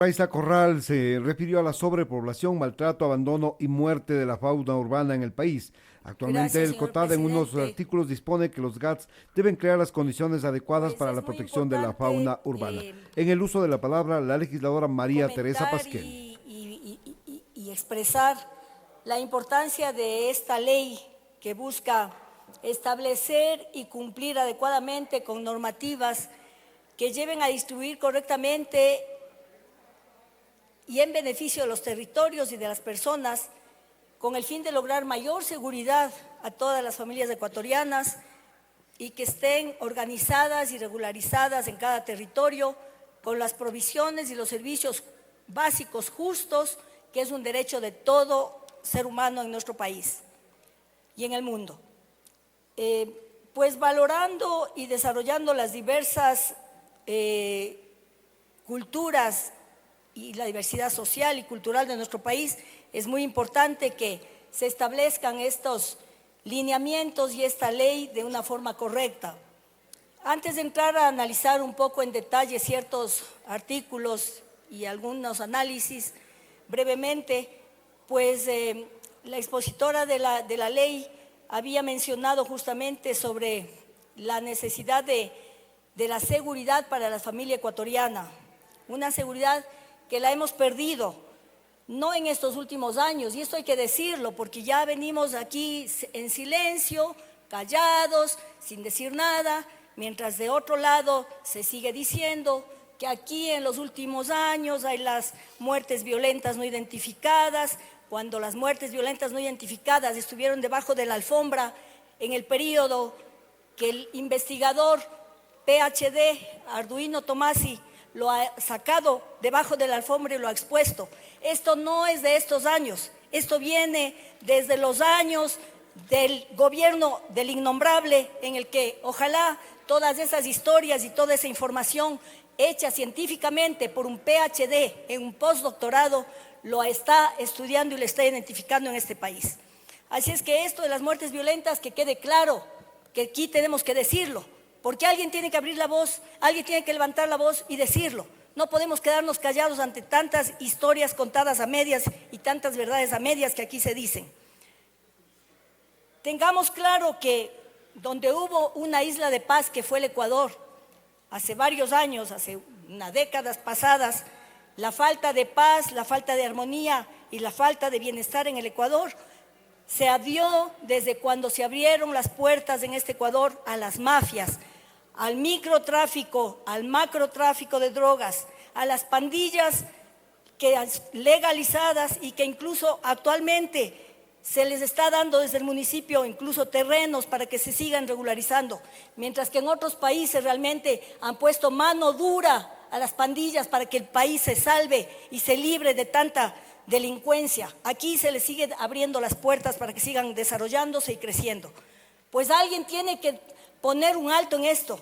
Raiza Corral se refirió a la sobrepoblación, maltrato, abandono y muerte de la fauna urbana en el país. Actualmente Gracias, el señor COTAD en unos presidente. artículos dispone que los GATS deben crear las condiciones adecuadas Pues para es la muy protección de la fauna importante urbana. En el uso de la palabra, la legisladora María Teresa comentar Pasquel. y expresar la importancia de esta ley que busca establecer y cumplir adecuadamente con normativas que lleven a distribuir correctamente y en beneficio de los territorios y de las personas, con el fin de lograr mayor seguridad a todas las familias ecuatorianas y que estén organizadas y regularizadas en cada territorio con las provisiones y los servicios básicos justos, que es un derecho de todo ser humano en nuestro país y en el mundo. Pues valorando y desarrollando las diversas culturas y la diversidad social y cultural de nuestro país, es muy importante que se establezcan estos lineamientos y esta ley de una forma correcta. Antes de entrar a analizar un poco en detalle ciertos artículos y algunos análisis, brevemente, pues la expositora de la ley había mencionado justamente sobre la necesidad de la seguridad para la familia ecuatoriana, una seguridad que la hemos perdido, no en estos últimos años, y esto hay que decirlo, porque ya venimos aquí en silencio, callados, sin decir nada, mientras de otro lado se sigue diciendo que aquí en los últimos años hay las muertes violentas no identificadas, cuando las muertes violentas no identificadas estuvieron debajo de la alfombra en el periodo que el investigador PhD, Arduino Tomasi, lo ha sacado debajo de la alfombra y lo ha expuesto. Esto no es de estos años, esto viene desde los años del gobierno del innombrable, en el que ojalá todas esas historias y toda esa información hecha científicamente por un PhD en un postdoctorado lo está estudiando y lo está identificando en este país. Así es que esto de las muertes violentas, que quede claro que aquí tenemos que decirlo, porque alguien tiene que abrir la voz, alguien tiene que levantar la voz y decirlo. No podemos quedarnos callados ante tantas historias contadas a medias y tantas verdades a medias que aquí se dicen. Tengamos claro que donde hubo una isla de paz, que fue el Ecuador, hace varios años, hace unas décadas pasadas, la falta de paz, la falta de armonía y la falta de bienestar en el Ecuador se dio desde cuando se abrieron las puertas en este Ecuador a las mafias, al microtráfico, al macrotráfico de drogas, a las pandillas legalizadas y que incluso actualmente se les está dando desde el municipio incluso terrenos para que se sigan regularizando, mientras que en otros países realmente han puesto mano dura a las pandillas para que el país se salve y se libre de tanta delincuencia. Aquí se les sigue abriendo las puertas para que sigan desarrollándose y creciendo. Pues alguien tiene que poner un alto en esto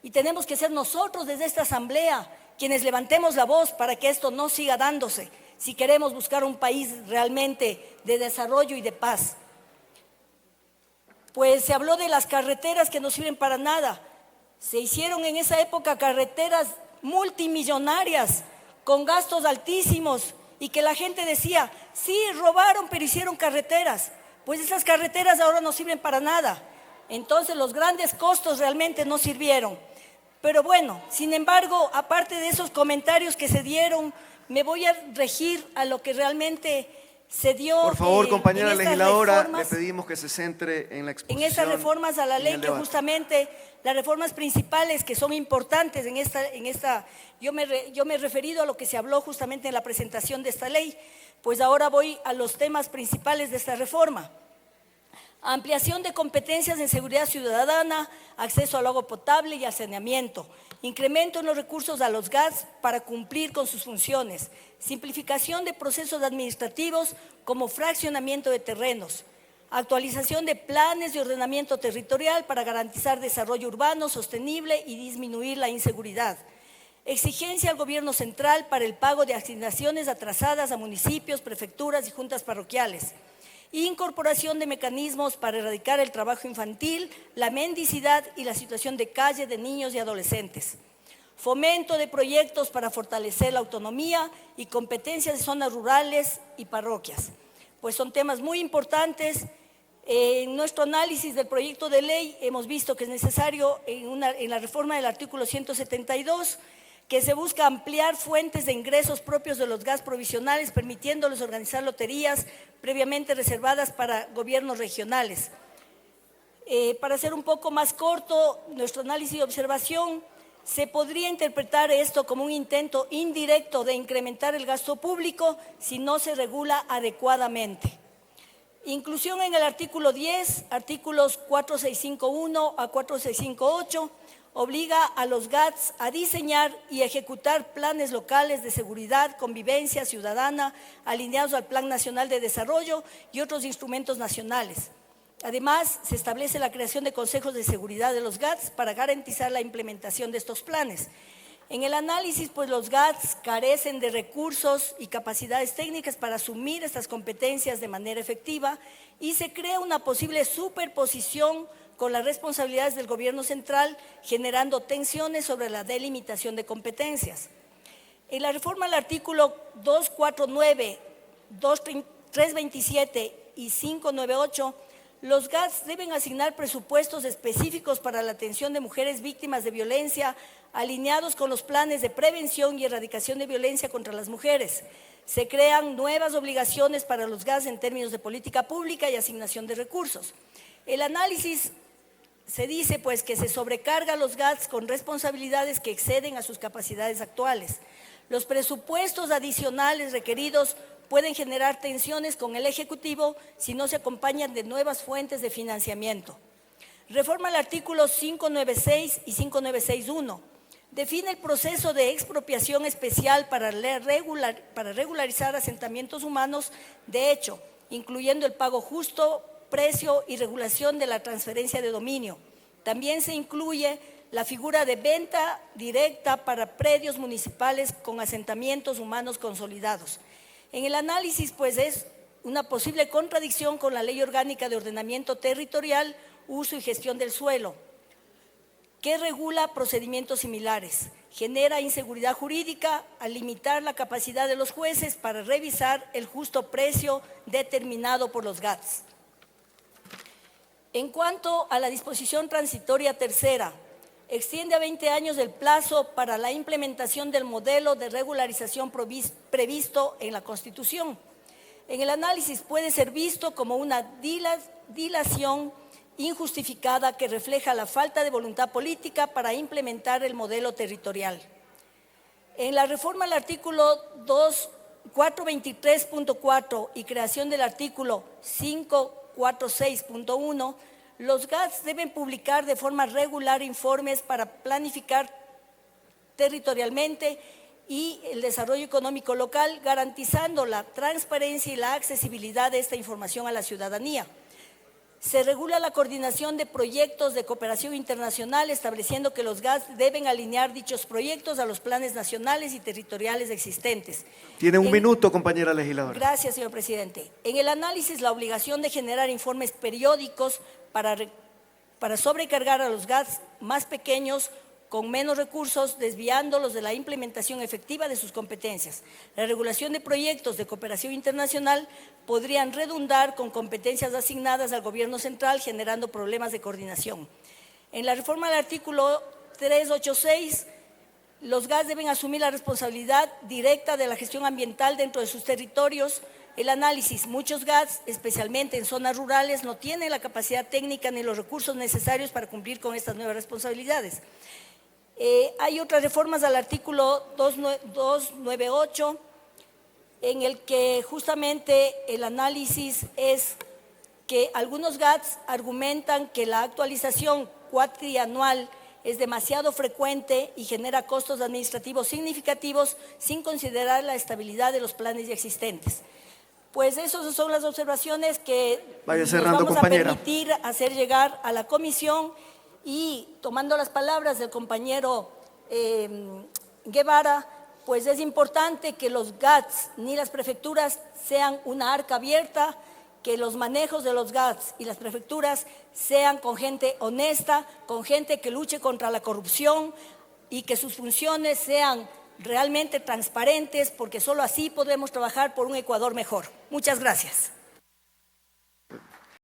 y tenemos que ser nosotros desde esta asamblea quienes levantemos la voz para que esto no siga dándose, si queremos buscar un país realmente de desarrollo y de paz. Pues se habló de las carreteras que no sirven para nada. Se hicieron en esa época carreteras multimillonarias con gastos altísimos y que la gente decía, sí, robaron, pero hicieron carreteras. Pues esas carreteras ahora no sirven para nada. Entonces los grandes costos realmente no sirvieron. Pero bueno, sin embargo, aparte de esos comentarios que se dieron, me voy a regir a lo que realmente se dio. Por favor, compañera legisladora, reformas, le pedimos que se centre en la exposición. En estas reformas a la ley, que justamente las reformas principales que son importantes yo me he referido a lo que se habló justamente en la presentación de esta ley, pues ahora voy a los temas principales de esta reforma. Ampliación de competencias en seguridad ciudadana, acceso al agua potable y al saneamiento, incremento en los recursos a los GATS para cumplir con sus funciones, simplificación de procesos administrativos como fraccionamiento de terrenos, actualización de planes de ordenamiento territorial para garantizar desarrollo urbano sostenible y disminuir la inseguridad. Exigencia al gobierno central para el pago de asignaciones atrasadas a municipios, prefecturas y juntas parroquiales. Incorporación de mecanismos para erradicar el trabajo infantil, la mendicidad y la situación de calle de niños y adolescentes. fomento de proyectos para fortalecer la autonomía y competencias de zonas rurales y parroquias. Pues son temas muy importantes. En nuestro análisis del proyecto de ley hemos visto que es necesario en la reforma del artículo 172 que se busca ampliar fuentes de ingresos propios de los GAS provisionales, permitiéndoles organizar loterías previamente reservadas para gobiernos regionales. Para ser un poco más corto, nuestro análisis y observación, se podría interpretar esto como un intento indirecto de incrementar el gasto público si no se regula adecuadamente. Inclusión en el artículo 10, artículos 4651 a 4658, obliga a los GATS a diseñar y ejecutar planes locales de seguridad, convivencia ciudadana, alineados al Plan Nacional de Desarrollo y otros instrumentos nacionales. Además, se establece la creación de consejos de seguridad de los GATS para garantizar la implementación de estos planes. En el análisis, pues los GATS carecen de recursos y capacidades técnicas para asumir estas competencias de manera efectiva y se crea una posible superposición con las responsabilidades del gobierno central, generando tensiones sobre la delimitación de competencias. En la reforma al artículo 249, 327 y 598, los GATS deben asignar presupuestos específicos para la atención de mujeres víctimas de violencia, alineados con los planes de prevención y erradicación de violencia contra las mujeres. Se crean nuevas obligaciones para los GATS en términos de política pública y asignación de recursos. El análisis se dice pues que se sobrecarga a los GATS con responsabilidades que exceden a sus capacidades actuales. Los presupuestos adicionales requeridos pueden generar tensiones con el Ejecutivo si no se acompañan de nuevas fuentes de financiamiento. Reforma el artículo 596 y 5961. Define el proceso de expropiación especial para regularizar asentamientos humanos de hecho, incluyendo el pago justo, precio y regulación de la transferencia de dominio. También se incluye la figura de venta directa para predios municipales con asentamientos humanos consolidados. En el análisis, pues, es una posible contradicción con la Ley Orgánica de Ordenamiento Territorial, Uso y Gestión del Suelo, que regula procedimientos similares. Genera inseguridad jurídica al limitar la capacidad de los jueces para revisar el justo precio determinado por los GATS. En cuanto a la disposición transitoria tercera, extiende a 20 años el plazo para la implementación del modelo de regularización previsto en la Constitución. En el análisis puede ser visto como una dilación injustificada que refleja la falta de voluntad política para implementar el modelo territorial. En la reforma al artículo 423.4 y creación del artículo 546.1, los GATS deben publicar de forma regular informes para planificar territorialmente y el desarrollo económico local, garantizando la transparencia y la accesibilidad de esta información a la ciudadanía. Se regula la coordinación de proyectos de cooperación internacional, estableciendo que los GATS deben alinear dichos proyectos a los planes nacionales y territoriales existentes. Tiene un minuto, compañera legisladora. Gracias, señor presidente. En el análisis, la obligación de generar informes periódicos para sobrecargar a los GATS más pequeños con menos recursos, desviándolos de la implementación efectiva de sus competencias. La regulación de proyectos de cooperación internacional podrían redundar con competencias asignadas al gobierno central, generando problemas de coordinación. En la reforma del artículo 386, los GATS deben asumir la responsabilidad directa de la gestión ambiental dentro de sus territorios. El análisis, muchos GATS, especialmente en zonas rurales, no tienen la capacidad técnica ni los recursos necesarios para cumplir con estas nuevas responsabilidades. Hay otras reformas al artículo 298, en el que justamente el análisis es que algunos GATS argumentan que la actualización cuatrianual es demasiado frecuente y genera costos administrativos significativos sin considerar la estabilidad de los planes ya existentes. Pues esas son las observaciones que vaya cerrando, nos vamos compañera. a permitir hacer llegar a la comisión. Y tomando las palabras del compañero Guevara, pues es importante que los GATS ni las prefecturas sean una arca abierta, que los manejos de los GATS y las prefecturas sean con gente honesta, con gente que luche contra la corrupción, y que sus funciones sean realmente transparentes, porque solo así podremos trabajar por un Ecuador mejor. Muchas gracias.